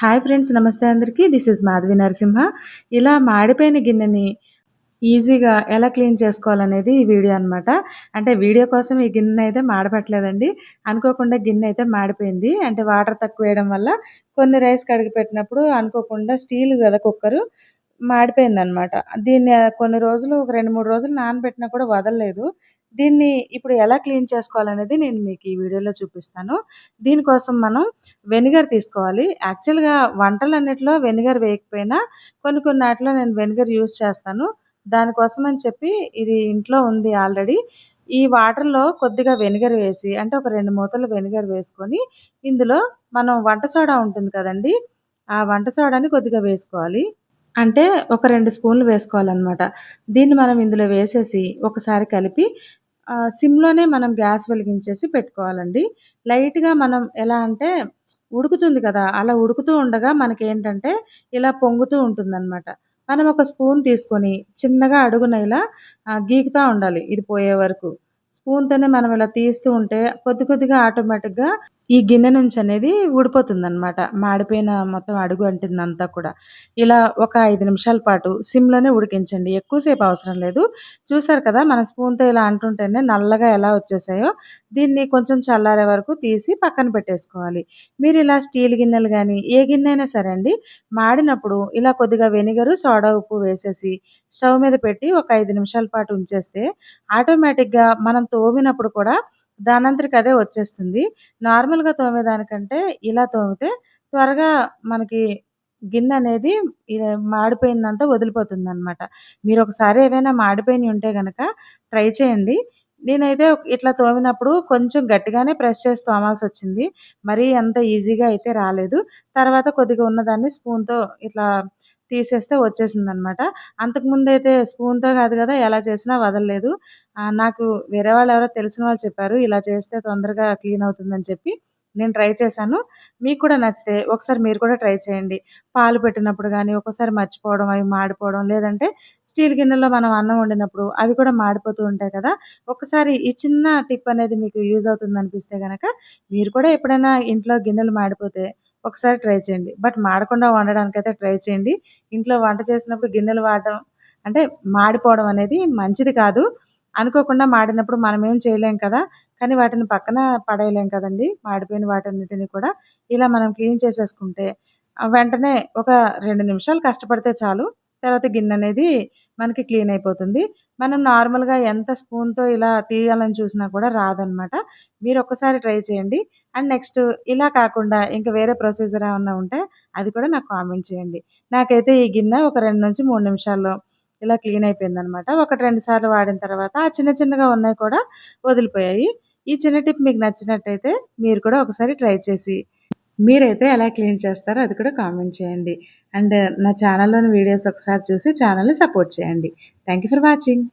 Hi friends, నమస్తే అందరికీ. This is Madhavi Narasimha. ఇలా మాడిపోయిన గిన్నెని ఈజీగా ఎలా క్లీన్ చేసుకోవాలనేది ఈ వీడియో అనమాట. అంటే వీడియో కోసం ఈ గిన్నెనైతే మాడపెట్టలేదండి. అనుకోకుండా గిన్నె అయితే మాడిపోయింది. అంటే వాటర్ తక్కువ వేయడం వల్ల కొన్ని రైస్ కడిగి పెట్టినప్పుడు అనుకోకుండా స్టీల్ కదా కుక్కరు మాడిపోయిందనమాట. దీన్ని కొన్ని రోజులు ఒక 2, 3 రోజులు నానబెట్టినా కూడా వదలలేదు. దీన్ని ఇప్పుడు ఎలా క్లీన్ చేసుకోవాలనేది నేను మీకు ఈ వీడియోలో చూపిస్తాను. దీనికోసం మనం వెనిగర్ తీసుకోవాలి. యాక్చువల్‌గా వంటలన్నిటిలో వెనిగర్ వేయకపోయినా కొన్ని కొన్ని ఆటిలో నేను వెనిగర్ యూజ్ చేస్తాను. దానికోసమని చెప్పి ఇది ఇంట్లో ఉంది ఆల్రెడీ. ఈ వాటర్‌లో కొద్దిగా వెనిగర్ వేసి అంటే ఒక 2 మూతలు వెనిగర్ వేసుకొని ఇందులో మనం వంట సోడా ఉంటుంది కదండీ! ఆ వంట సోడాని కొద్దిగా వేసుకోవాలి. అంటే ఒక 2 స్పూన్లు వేసుకోవాలనమాట. దీన్ని మనం ఇందులో వేసేసి ఒకసారి కలిపి సిమ్‌లోనే మనం గ్యాస్ వెలిగించేసి పెట్టుకోవాలండి. లైట్‌గా మనం ఎలా అంటే ఉడుకుతుంది కదా! అలా ఉడుకుతూ ఉండగా మనకేంటంటే ఇలా పొంగుతూ ఉంటుందనమాట. మనం ఒక స్పూన్ తీసుకొని చిన్నగా అడుగున ఇలా గీకుతా ఉండాలి ఇది పోయే వరకు. స్పూన్‌తోనే మనం ఇలా తీస్తూ ఉంటే కొద్ది కొద్దిగా ఆటోమేటిక్‌గా ఈ గిన్నె నుంచి అనేది ఊడిపోతుందనమాట. మాడిపోయిన మొత్తం అడుగు అంటిందంతా కూడా. ఇలా ఒక 5 నిమిషాల పాటు సిమ్‌లోనే ఉడికించండి. ఎక్కువ సేపు అవసరం లేదు. చూసారు కదా! మన స్పూన్‌తో ఇలా అంటుంటేనే నల్లగా ఎలా వచ్చేసాయో, దీన్ని కొంచెం చల్లారే వరకు తీసి పక్కన పెట్టేసుకోవాలి. మీరిలా స్టీల్ గిన్నెలు గానీ, ఏ గిన్నె అయినా సరే అండి, మాడినప్పుడు ఇలా కొద్దిగా వెనిగరు, సోడా ఉప్పు వేసేసి స్టవ్ మీద పెట్టి ఒక 5 నిమిషాల పాటు ఉంచేస్తే ఆటోమేటిక్‌గా మనం తోమినప్పుడు కూడా దానంతటికి అదే వచ్చేస్తుంది. నార్మల్‌గా తోమేదానికంటే ఇలా తోమితే త్వరగా మనకి గిన్నెనేది మాడిపోయిందంతా వదిలిపోతుందనమాట. మీరొకసారి ఏవైనా మాడిపోయినయి ఉంటే గనక ట్రై చేయండి. నేనైతే ఇట్లా తోమినప్పుడు కొంచెం గట్టిగానే ప్రెస్ చేసి తోమాల్సొచ్చింది. మరీ అంత ఈజీగా అయితే రాలేదు. తర్వాత కొద్దిగా ఉన్నదాన్ని స్పూన్‌తో ఇట్లా తీసేస్తే వచ్చేసిందనమాట. అంతకుముందైతే స్పూన్‌తో కాదు గదా! ఎలా చేసినా వదలలేదు. నాకు వేరే వాళ్ళెవరో తెలిసిన వాళ్ళు చెప్పారు. ఇలా చేస్తే తొందరగా క్లీన్ అవుతుందని చెప్పి నేను ట్రై చేశాను. మీకు కూడా నచ్చితే ఒకసారి మీరు కూడా ట్రై చేయండి. పాలు పెట్టినప్పుడు గానీ, ఒక్కోసారి మర్చిపోవడం, అవి మాడిపోవడం, లేదంటే స్టీల్ గిన్నెలో మనం అన్నం వండినప్పుడు అవి కూడా మాడిపోతూ ఉంటాయి కదా! ఒక్కసారి ఈ చిన్న టిప్ అనేది మీకు యూజ్ అవుతుందనిపిస్తే గనక మీరు కూడా ఎప్పుడైనా ఇంట్లో గిన్నెలు మాడిపోతే ఒకసారి ట్రై చేయండి. బట్ మాడకుండా వండడానికైతే ట్రై చేయండి. ఇంట్లో వంట చేసినప్పుడు గిన్నెలు వాడడం అంటే మాడిపోవడం అనేది మంచిది కాదు. అనుకోకుండా మాడినప్పుడు మనమేం చేయలేం కదా! కానీ వాటిని పక్కన పడేయలేం కదండీ! మాడిపోయిన వాటన్నిటిని కూడా. ఇలా మనం క్లీన్ చేసేసుకుంటే వెంటనే ఒక 2 నిమిషాలు కష్టపడితే చాలు. తర్వాత గిన్నెనేది మనకి క్లీన్ అయిపోతుంది. మనం నార్మల్‌గా ఎంత స్పూన్‌తో ఇలా తీయాలని చూసినా కూడా రాదనమాట. మీరొక్కసారి ట్రై చేయండి. అండ్ నెక్స్ట్ ఇలా కాకుండా ఇంకా వేరే ప్రొసీజర్ ఏమన్నా ఉంటే అది కూడా నాకు కామెంట్ చేయండి. నాకైతే ఈ గిన్నె ఒక 2-3 నిమిషాల్లో ఇలా క్లీన్ అయిపోయిందనమాట. ఒకటి, 2 సార్లు వాడిన తర్వాత ఆ చిన్న చిన్నగా ఉన్నాయి కూడా వదిలిపోయాయి. ఈ చిన్న టిప్ మీకు నచ్చినట్టయితే మీరు కూడా ఒకసారి ట్రై చేసి మీరైతే ఎలా క్లీన్ చేస్తారో అది కూడా కామెంట్ చేయండి. అండ్ నా ఛానల్‌లోని వీడియోస్ ఒకసారి చూసి ఛానల్‌ని సపోర్ట్ చేయండి. Thank you for watching.